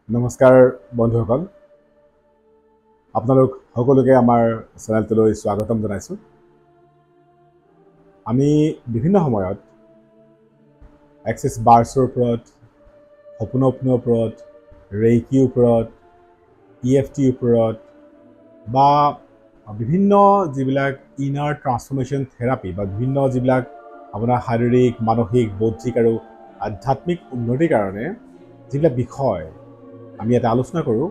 নমস্কাৰ বন্ধুসকল, আপোনালোক সকলোকে আমাৰ চেনেলটোলৈ স্বাগতম জনাইছোঁ। আমি বিভিন্ন সময়ত এক্সেছ বাৰ্ছৰ ওপৰত, সপোনৰ ওপৰত, ৰেইকিৰ ওপৰত, EFTৰ ওপৰত বা বিভিন্ন যিবিলাক ইনাৰ ট্ৰান্সফৰ্মেশ্যন থেৰাপি বা বিভিন্ন যিবিলাক আপোনাৰ শাৰীৰিক, মানসিক, বৌদ্ধিক আৰু আধ্যাত্মিক উন্নতিৰ কাৰণে যিবিলাক বিষয় আমি এটা আলোচনা কৰোঁ।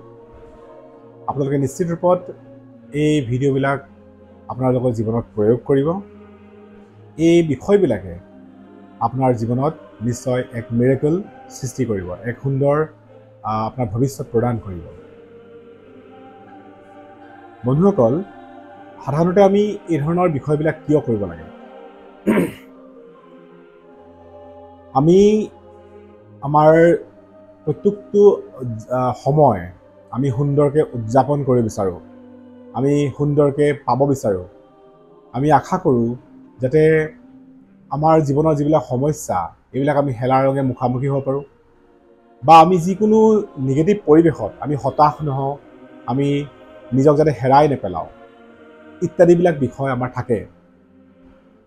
আপোনালোকে নিশ্চিত ৰূপত এই ভিডিঅ'বিলাক আপোনালোকৰ জীৱনত প্ৰয়োগ কৰিব। এই বিষয়বিলাকে আপোনাৰ জীৱনত নিশ্চয় এক মিৰেকল সৃষ্টি কৰিব, এক সুন্দৰ আপোনাৰ ভৱিষ্যত প্ৰদান কৰিব। বন্ধুসকল, সাধাৰণতে আমি এই ধৰণৰ বিষয়বিলাক কিয় কৰিব লাগে? আমি আমাৰ প্ৰত্যেকটো সময় আমি সুন্দৰকৈ উদযাপন কৰিব বিচাৰোঁ, আমি সুন্দৰকৈ পাব বিচাৰোঁ। আমি আশা কৰোঁ যাতে আমাৰ জীৱনৰ যিবিলাক সমস্যা এইবিলাক আমি হেলা ৰঙে মুখামুখি হ'ব পাৰোঁ, বা আমি যিকোনো নিগেটিভ পৰিৱেশত আমি হতাশ নহওঁ, আমি নিজক যাতে হেৰাই নেপেলাওঁ, ইত্যাদিবিলাক বিষয় আমাৰ থাকে।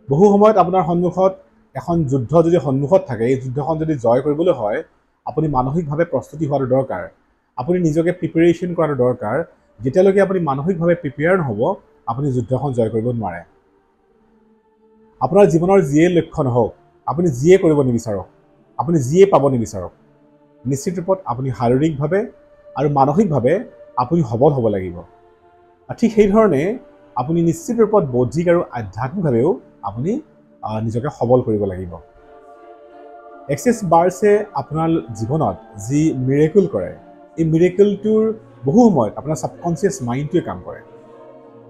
বহু সময়ত আপোনাৰ সন্মুখত এখন যুদ্ধ যদি সন্মুখত থাকে, এই যুদ্ধখন যদি জয় কৰিবলৈ হয়, আপুনি মানসিকভাৱে প্ৰস্তুতি হোৱাটো দৰকাৰ। আপুনি নিজকে প্ৰিপেৰেশ্যন কৰাটো দৰকাৰ। যেতিয়ালৈকে আপুনি মানসিকভাৱে প্ৰিপেয়াৰ নহ'ব, আপুনি যুদ্ধখন জয় কৰিব নোৱাৰে। আপোনাৰ জীৱনৰ যিয়ে লক্ষ্য নহওক, আপুনি যিয়ে কৰিব নিবিচাৰক, আপুনি যিয়ে পাব নিবিচাৰক, নিশ্চিত ৰূপত আপুনি শাৰীৰিকভাৱে আৰু মানসিকভাৱে আপুনি সবল হ'ব লাগিব। ঠিক সেইধৰণে আপুনি নিশ্চিত ৰূপত বৌদ্ধিক আৰু আধ্যাত্মিকভাৱেও আপুনি নিজকে সবল কৰিব লাগিব। এক্সেছ বাৰ্ছে আপোনাৰ জীৱনত যি মিৰেকল কৰে, এই মিৰেকলটোৰ বহু সময়ত আপোনাৰ ছাবকনচিয়াছ মাইণ্ডটোৱে কাম কৰে।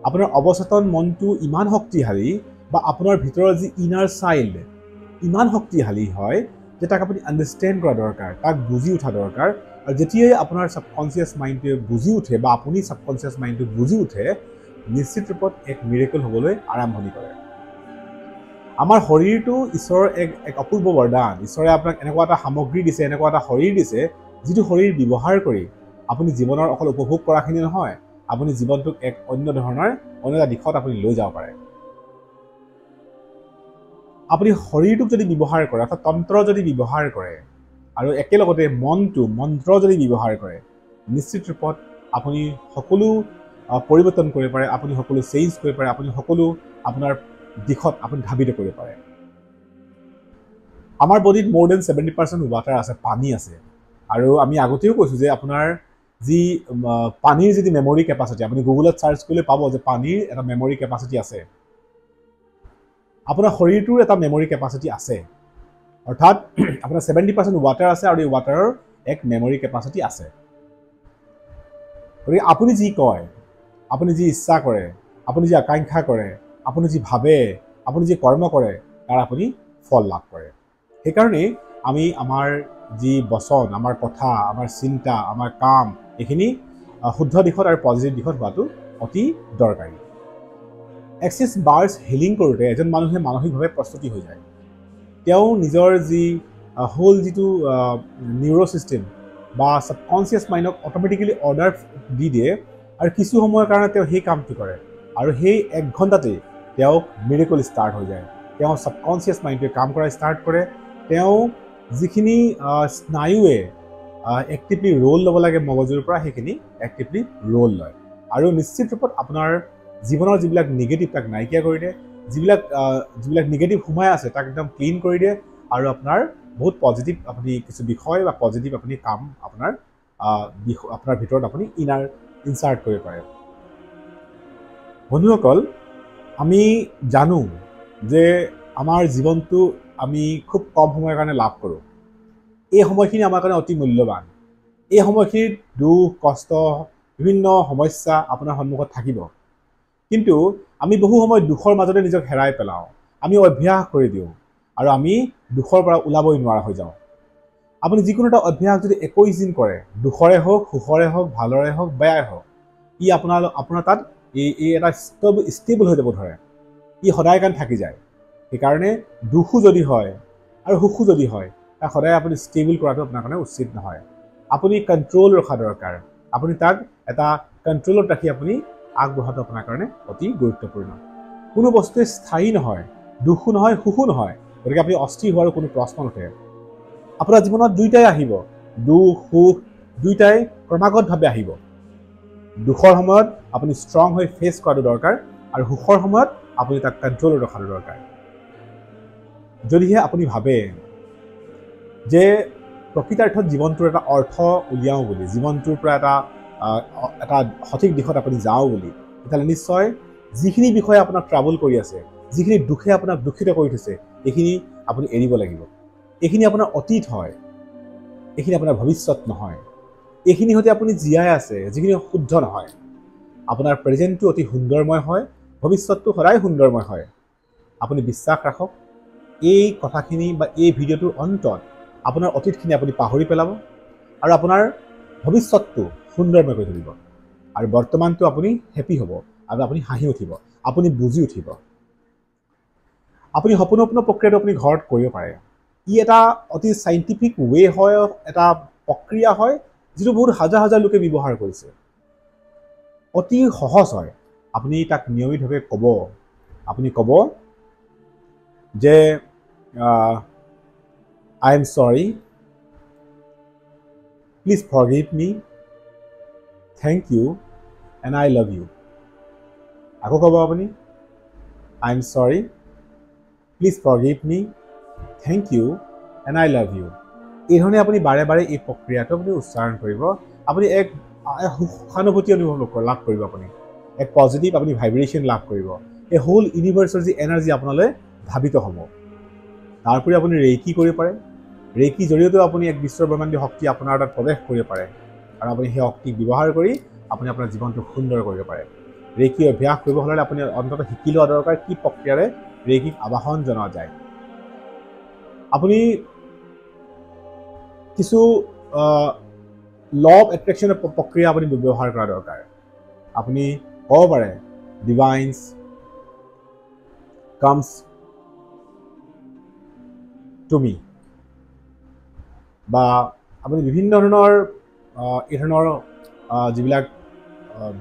আপোনাৰ অৱচেতন মনটো ইমান শক্তিশালী, বা আপোনাৰ ভিতৰৰ যি ইনাৰ চাইল্ড ইমান শক্তিশালী হয় যে তাক আপুনি আণ্ডাৰষ্টেণ্ড কৰা দৰকাৰ, তাক বুজি উঠা দৰকাৰ। আৰু যেতিয়াই আপোনাৰ ছাবকনচিয়াছ মাইণ্ডটোৱে বুজি উঠে বা আপুনি ছাবকনচিয়াছ মাইণ্ডটো বুজি উঠে, নিশ্চিত ৰূপত এক মিৰেকল হ'বলৈ আৰম্ভণি কৰে। আমাৰ শৰীৰটো ঈশ্বৰৰ এক অপূৰ্ব বৰদান। ঈশ্বৰে আপোনাক এনেকুৱা এটা সামগ্ৰী দিছে, এনেকুৱা এটা শৰীৰ দিছে, যিটো শৰীৰ ব্যৱহাৰ কৰি আপুনি জীৱনৰ অকল উপভোগ কৰাখিনি নহয়, আপুনি জীৱনটোক এক অন্য এটা দিশত আপুনি লৈ যাব পাৰে। আপুনি শৰীৰটোক যদি ব্যৱহাৰ কৰে, অৰ্থাৎ তন্ত্ৰ যদি ব্যৱহাৰ কৰে, আৰু একেলগতে মন্ত্ৰ যদি ব্যৱহাৰ কৰে, নিশ্চিত ৰূপত আপুনি সকলো পৰিৱৰ্তন কৰিব পাৰে, আপুনি সকলো চেঞ্জ কৰিব পাৰে, আপুনি সকলো আপোনাৰ দিশত আপুনি ধাবিত কৰিব পাৰে। আমাৰ বডিত মোৰ দেন 70% ৱাটাৰ আছে, পানী আছে। আৰু আমি আগতেও কৈছোঁ যে আপোনাৰ যি পানীৰ যিটো মেমৰি কেপাচিটি, আপুনি গুগলত চাৰ্চ কৰিলে পাব যে পানীৰ এটা মেমৰি কেপাচিটি আছে। আপোনাৰ শৰীৰটোৰ এটা মেমৰি কেপাচিটি আছে, অৰ্থাৎ আপোনাৰ 70% ৱাটাৰ আছে, আৰু এই ৱাটাৰৰ এক মেমৰি কেপাচিটি আছে। গতিকে আপুনি যি কয়, আপুনি যি ইচ্ছা কৰে, আপুনি যি আকাংক্ষা কৰে, আপুনি যি ভাবে, আপুনি যি কৰ্ম কৰে, তাৰ আপুনি ফল লাভ কৰে। সেইকাৰণে আমি আমাৰ যি বচন, আমাৰ কথা, আমাৰ চিন্তা, আমাৰ কাম, এইখিনি শুদ্ধ দিশত আৰু পজিটিভ দিশত হোৱাটো অতি দৰকাৰী। এক্সেছ বাৰ্ছ হিলিং কৰোঁতে এজন মানুহে মানসিকভাৱে প্ৰস্তুতি হৈ যায়। তেওঁ নিজৰ যি যিটো নিউৰ' ছিষ্টেম বা ছাবকনচিয়াছ মাইণ্ডক অট'মেটিকেলি অৰ্ডাৰ দি দিয়ে, আৰু কিছু সময়ৰ কাৰণে তেওঁ সেই কামটো কৰে, আৰু সেই 1 ঘণ্টাতেই তেওঁ মিৰেকল ষ্টাৰ্ট হৈ যায়। তেওঁ ছাবকনচিয়াছ মাইণ্ডটোৱে কাম কৰা ষ্টাৰ্ট কৰে। তেওঁ যিখিনি স্নায়ুৱে এক্টিভলি ৰোল ল'ব লাগে মগজুৰ পৰা, সেইখিনি এক্টিভলি ৰোল লয়, আৰু নিশ্চিত ৰূপত আপোনাৰ জীৱনৰ যিবিলাক নিগেটিভ তাক নাইকিয়া কৰি দিয়ে, যিবিলাক নিগেটিভ সোমাই আছে তাক একদম ক্লিন কৰি দিয়ে, আৰু আপোনাৰ বহুত পজিটিভ আপুনি কিছু বিষয় বা পজিটিভ আপুনি কাম আপোনাৰ ভিতৰত আপুনি ইনচাৰ্ট কৰিব পাৰে। বন্ধুসকল, আমি জানো যে আমাৰ জীৱনটো আমি খুব কম সময়ৰ কাৰণে লাভ কৰোঁ। এই সময়খিনি আমাৰ কাৰণে অতি মূল্যৱান। এই সময়খিনিত দুখ, কষ্ট, বিভিন্ন সমস্যা আপোনাৰ সন্মুখত থাকিব, কিন্তু আমি বহু সময় দুখৰ মাজতে নিজক হেৰাই পেলাওঁ, আমি অভ্যাস কৰি দিওঁ, আৰু আমি দুখৰ পৰা ওলাবই নোৱাৰা হৈ যাওঁ। আপুনি যিকোনো এটা অভ্যাস যদি 21 দিন কৰে, দুখৰে হওক, সুখৰে হওক, ভালৰে হওক, বেয়াই হওক, ই আপোনাৰ তাত এই এটা ষ্টেবল হৈ যাব ধৰে, ই সদায় কাৰণে থাকি যায়। সেইকাৰণে দুখো যদি হয় আৰু সুখো যদি হয়, তাক সদায় আপুনি ষ্টেবল কৰাটো আপোনাৰ কাৰণে উচিত নহয়। আপুনি কণ্ট্ৰল ৰখা দৰকাৰ আপুনি তাক এটা কণ্ট্ৰলত ৰাখি আপুনি আগবঢ়াটো আপোনাৰ কাৰণে অতি গুৰুত্বপূৰ্ণ কোনো বস্তুৱে স্থায়ী নহয় দুখো নহয় সুখো নহয় গতিকে আপুনি অস্থিৰ হোৱাৰ কোনো প্ৰশ্ন নুঠে আপোনাৰ জীৱনত দুইটাই আহিব দুখ সুখ দুইটাই ক্ৰমাগতভাৱে আহিব দুখৰ সময়ত আপুনি ষ্ট্ৰং হৈ ফেচ কৰাটো দৰকাৰ আৰু সুখৰ সময়ত আপুনি তাক কণ্ট্ৰলত ৰখাটো দৰকাৰ যদিহে আপুনি ভাবে যে প্ৰকৃতাৰ্থত জীৱনটোৰ এটা অৰ্থ উলিয়াওঁ বুলি জীৱনটোৰ পৰা এটা সঠিক দিশত আপুনি যাওঁ বুলি তেতিয়াহ'লে নিশ্চয় যিখিনি বিষয়ে আপোনাক ট্ৰাবল কৰি আছে যিখিনি দুখে আপোনাক দুখিত কৰি থৈছে এইখিনি আপুনি এৰিব লাগিব এইখিনি আপোনাৰ অতীত হয় এইখিনি আপোনাৰ ভৱিষ্যত নহয় এইখিনি সৈতে আপুনি জীয়াই আছে যিখিনি শুদ্ধ নহয় আপোনাৰ প্ৰেজেণ্টটো অতি সুন্দৰময় হয় ভৱিষ্যতটো সদায় সুন্দৰময় হয় আপুনি বিশ্বাস ৰাখক এই কথাখিনি বা এই ভিডিঅ'টোৰ অন্তত আপোনাৰ অতীতখিনি আপুনি পাহৰি পেলাব আৰু আপোনাৰ ভৱিষ্যতটো সুন্দৰময় কৰি তুলিব আৰু বৰ্তমানটো আপুনি হেপী হ'ব আৰু আপুনি হাঁহি উঠিব আপুনি বুজি উঠিব আপুনি সপোন প্ৰক্ৰিয়াটো আপুনি ঘৰত কৰিব পাৰে ই এটা অতি চাইণ্টিফিক ৱে হয় এটা প্ৰক্ৰিয়া হয় যিটো বহুত হাজাৰ হাজাৰ লোকে ব্যৱহাৰ কৰিছে অতি সহজ হয় আপুনি তাক নিয়মিতভাৱে ক'ব আপুনি ক'ব যে I am sorry please forgive me thank you and I love you আকৌ ক'ব আপুনি I am sorry please forgive me thank you and I love you এই ধৰণে আপুনি বাৰে বাৰে এই প্ৰক্ৰিয়াটো আপুনি উচ্চাৰণ কৰিব আপুনি এক সুখানুভূতি অনুভৱ লাভ কৰিব আপুনি এক পজিটিভ আপুনি ভাইব্ৰেশ্যন লাভ কৰিব এই হোল ইউনিভাৰ্ছৰ যি এনাৰ্জি আপোনালৈ ধাবিত হ'ব তাৰোপৰি আপুনি ৰেকি কৰিব পাৰে ৰেকি জৰিয়তেও আপুনি এক বিশ্বব্ৰহ্মাণ্ডীয় শক্তি আপোনাৰ তাত প্ৰৱেশ কৰিব পাৰে আৰু আপুনি সেই শক্তিক ব্যৱহাৰ কৰি আপুনি আপোনাৰ জীৱনটো সুন্দৰ কৰিব পাৰে ৰেকি অভ্যাস কৰিব হ'লে আপুনি অন্তত শিকি লোৱা দৰকাৰ কি প্ৰক্ৰিয়াৰে ৰেকিক আবাহন জনোৱা যায় আপুনি কিছু ল অফ এট্ৰেকশ্যনৰ প্ৰক্ৰিয়া আপুনি ব্যৱহাৰ কৰা দৰকাৰ আপুনি ক'ব পাৰে ডিভাইনছ কামছ টু মি বা আপুনি বিভিন্ন ধৰণৰ এই ধৰণৰ যিবিলাক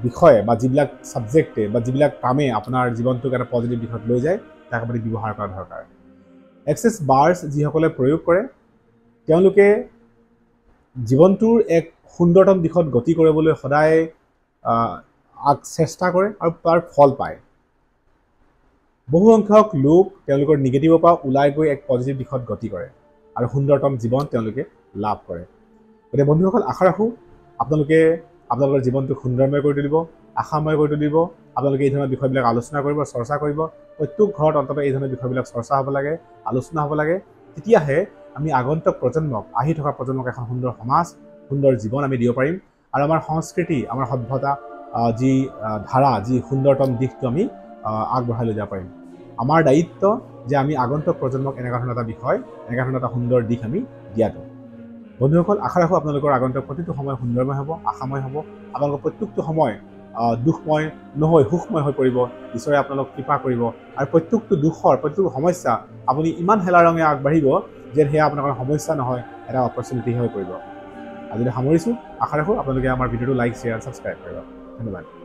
বিষয় বা যিবিলাক ছাবজেক্টে বা যিবিলাক কামে আপোনাৰ জীৱনটোক এটা পজিটিভ দিশত লৈ যায় তাক আপুনি ব্যৱহাৰ কৰা দৰকাৰ এক্সেছ বাৰ্ছ যিসকলে প্ৰয়োগ কৰে তেওঁলোকে জীৱনটোৰ এক সুন্দৰতম দিশত গতি কৰিবলৈ সদায় চেষ্টা কৰে আৰু তাৰ ফল পায় বহু সংখ্যক লোক তেওঁলোকৰ নিগেটিভৰ পৰা ওলাই গৈ এক পজিটিভ দিশত গতি কৰে আৰু সুন্দৰতম জীৱন তেওঁলোকে লাভ কৰে গতিকে বন্ধুসকল আশা ৰাখোঁ আপোনালোকে আপোনালোকৰ জীৱনটো সুন্দৰময় কৰি তুলিব আশাময় কৰি তুলিব আপোনালোকে এই ধৰণৰ বিষয়বিলাক আলোচনা কৰিব চৰ্চা কৰিব প্ৰত্যেক ঘৰত অন্তত এই ধৰণৰ বিষয়বিলাক চৰ্চা হ'ব লাগে আলোচনা হ'ব লাগে তেতিয়াহে আমি আগন্তুক প্ৰজন্মক আহি থকা প্ৰজন্মক এখন সুন্দৰ সমাজ সুন্দৰ জীৱন আমি দিব পাৰিম আৰু আমাৰ সংস্কৃতি আমাৰ সভ্যতা যি ধাৰা যি সুন্দৰতম দিশটো আমি আগবঢ়াই লৈ যাব পাৰিম আমাৰ দায়িত্ব যে আমি আগন্তুক প্ৰজন্মক এনেকুৱা ধৰণৰ এটা বিষয় এনেকুৱা ধৰণৰ এটা সুন্দৰ দিশ আমি দিয়াটো বন্ধুসকল আশা ৰাখোঁ আপোনালোকৰ আগন্তুক প্ৰতিটো সময় সুন্দৰময় হ'ব আশাময় হ'ব আপোনালোকৰ প্ৰত্যেকটো সময় দুখময় নহয় সুখময় হৈ পৰিব ঈশ্বৰে আপোনালোক কৃপা কৰিব আৰু প্ৰত্যেকটো দুখৰ প্ৰত্যেকটো সমস্যা আপুনি ইমান হেলা ৰঙে আগবাঢ়িব যেন সেয়া আপোনালোকৰ সমস্যা নহয় এটা অপৰচুনিটি হৈ পৰিব আজিলৈ সামৰিছোঁ আশা ৰাখোঁ আপোনালোকে আমাৰ ভিডিঅ'টো লাইক শ্বেয়াৰ ছাবস্ক্ৰাইব কৰিব ধন্যবাদ